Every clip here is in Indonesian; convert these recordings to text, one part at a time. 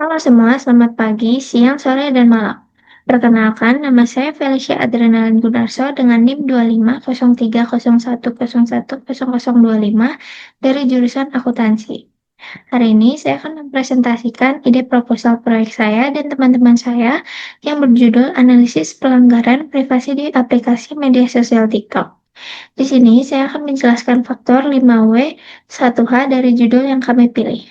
Halo semua, selamat pagi, siang, sore, dan malam. Perkenalkan, nama saya Felicia Adrenalin Gunarso dengan NIM 250301010025 dari jurusan akuntansi. Hari ini saya akan mempresentasikan ide proposal proyek saya dan teman-teman saya yang berjudul Analisis Pelanggaran Privasi di Aplikasi Media Sosial TikTok. Di sini saya akan menjelaskan faktor 5W 1H dari judul yang kami pilih.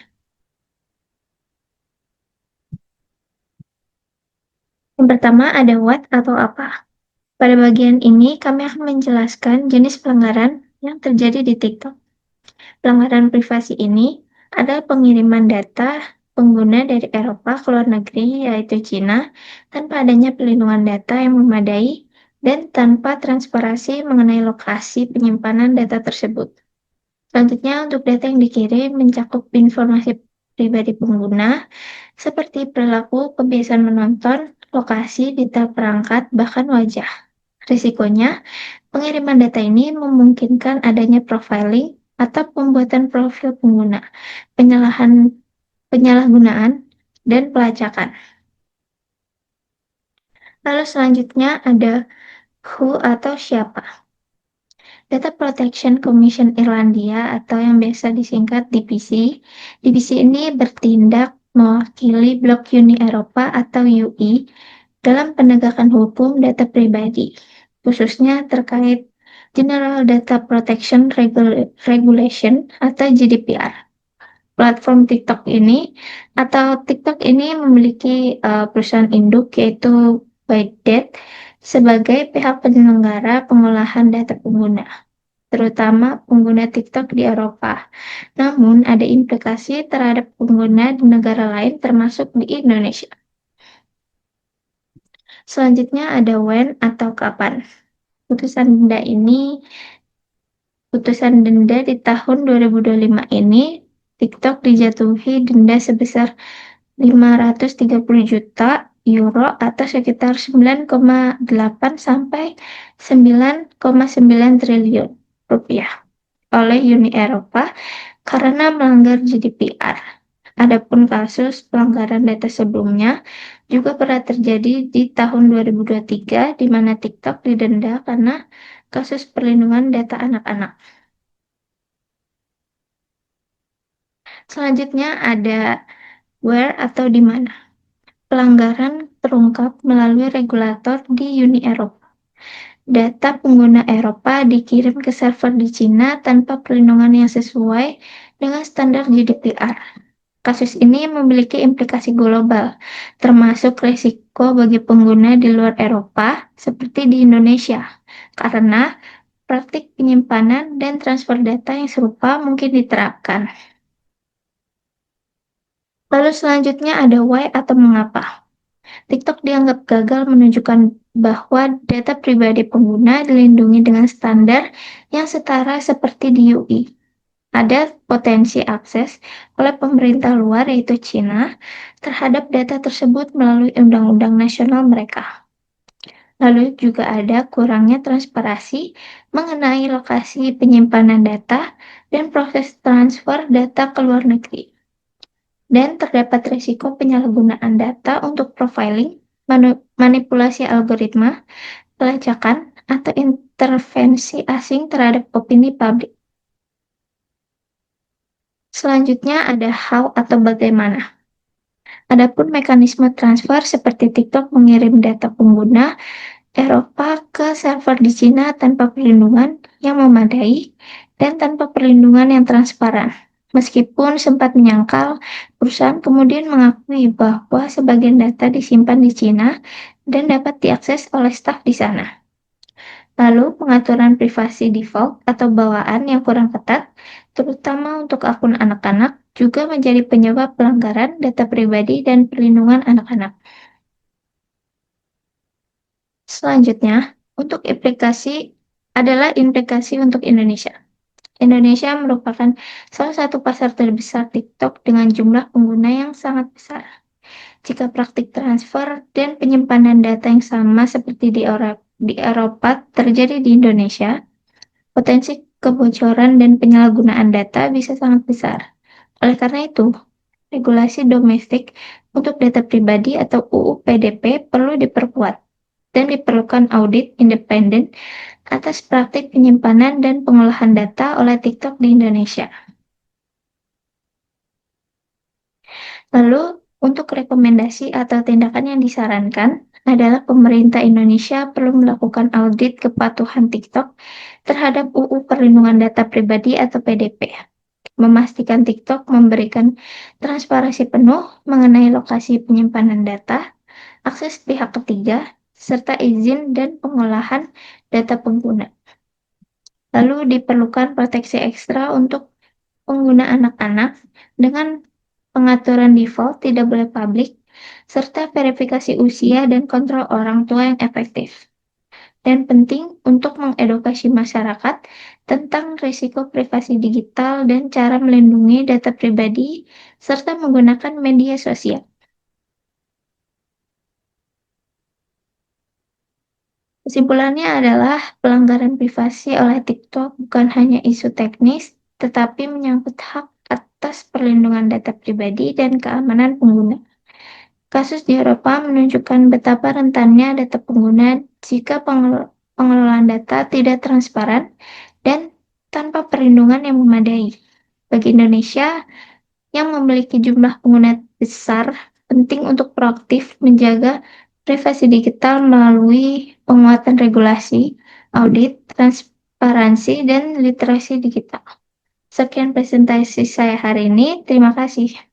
Yang pertama ada what atau apa. Pada bagian ini, kami akan menjelaskan jenis pelanggaran yang terjadi di TikTok. Pelanggaran privasi ini adalah pengiriman data pengguna dari Eropa ke luar negeri, yaitu China, tanpa adanya perlindungan data yang memadai dan tanpa transparansi mengenai lokasi penyimpanan data tersebut. Selanjutnya, untuk data yang dikirim mencakup informasi pribadi pengguna, seperti perilaku, kebiasaan menonton, lokasi, detail perangkat, bahkan wajah. Risikonya, pengiriman data ini memungkinkan adanya profiling atau pembuatan profil pengguna, penyalahgunaan, dan pelacakan. Lalu selanjutnya ada who atau siapa. Data Protection Commission Irlandia atau yang biasa disingkat DPC. DPC ini bertindak mewakili Blok Uni Eropa atau UI dalam penegakan hukum data pribadi, khususnya terkait General Data Protection Regulation atau GDPR. Platform TikTok ini memiliki perusahaan induk yaitu ByteDance sebagai pihak penyelenggara pengolahan data pengguna, terutama pengguna TikTok di Eropa. Namun, ada implikasi terhadap pengguna di negara lain termasuk di Indonesia. Selanjutnya ada when atau kapan. Putusan denda di tahun 2025 ini, TikTok dijatuhi denda sebesar 530 juta euro atau sekitar 9,8 sampai 9,9 triliun rupiah oleh Uni Eropa karena melanggar GDPR. Adapun kasus pelanggaran data sebelumnya juga pernah terjadi di tahun 2023 di mana TikTok didenda karena kasus perlindungan data anak-anak. Selanjutnya ada where atau di mana. Pelanggaran terungkap melalui regulator di Uni Eropa. Data pengguna Eropa dikirim ke server di Cina tanpa perlindungan yang sesuai dengan standar GDPR. Kasus ini memiliki implikasi global, termasuk risiko bagi pengguna di luar Eropa seperti di Indonesia, karena praktik penyimpanan dan transfer data yang serupa mungkin diterapkan. Lalu selanjutnya ada why atau mengapa. TikTok dianggap gagal menunjukkan bahwa data pribadi pengguna dilindungi dengan standar yang setara seperti di UI. Ada potensi akses oleh pemerintah luar yaitu China terhadap data tersebut melalui undang-undang nasional mereka. Lalu juga ada kurangnya transparansi mengenai lokasi penyimpanan data dan proses transfer data ke luar negeri. Dan terdapat risiko penyalahgunaan data untuk profiling, manipulasi algoritma, pelacakan, atau intervensi asing terhadap opini publik. Selanjutnya ada how atau bagaimana. Adapun mekanisme transfer seperti TikTok mengirim data pengguna Eropa ke server di Cina tanpa perlindungan yang memadai dan tanpa perlindungan yang transparan. Meskipun sempat menyangkal, perusahaan kemudian mengakui bahwa sebagian data disimpan di Cina dan dapat diakses oleh staf di sana. Lalu, pengaturan privasi default atau bawaan yang kurang ketat, terutama untuk akun anak-anak, juga menjadi penyebab pelanggaran data pribadi dan perlindungan anak-anak. Selanjutnya, untuk implikasi untuk Indonesia. Indonesia merupakan salah satu pasar terbesar TikTok dengan jumlah pengguna yang sangat besar. Jika praktik transfer dan penyimpanan data yang sama seperti di Eropa terjadi di Indonesia, potensi kebocoran dan penyalahgunaan data bisa sangat besar. Oleh karena itu, regulasi domestik untuk data pribadi atau UU PDP perlu diperkuat dan diperlukan audit independen atas praktik penyimpanan dan pengolahan data oleh TikTok di Indonesia. Lalu, untuk rekomendasi atau tindakan yang disarankan adalah pemerintah Indonesia perlu melakukan audit kepatuhan TikTok terhadap UU Perlindungan Data Pribadi atau PDP, memastikan TikTok memberikan transparansi penuh mengenai lokasi penyimpanan data, akses pihak ketiga, serta izin dan pengolahan data pengguna. Lalu diperlukan proteksi ekstra untuk pengguna anak-anak dengan pengaturan default tidak boleh publik, serta verifikasi usia dan kontrol orang tua yang efektif. Dan penting untuk mengedukasi masyarakat tentang risiko privasi digital dan cara melindungi data pribadi, serta menggunakan media sosial. Kesimpulannya adalah pelanggaran privasi oleh TikTok bukan hanya isu teknis, tetapi menyangkut hak atas perlindungan data pribadi dan keamanan pengguna. Kasus di Eropa menunjukkan betapa rentannya data pengguna jika pengelolaan data tidak transparan dan tanpa perlindungan yang memadai. Bagi Indonesia yang memiliki jumlah pengguna besar, penting untuk proaktif menjaga privasi digital melalui penguatan regulasi, audit, transparansi, dan literasi digital. Sekian presentasi saya hari ini. Terima kasih.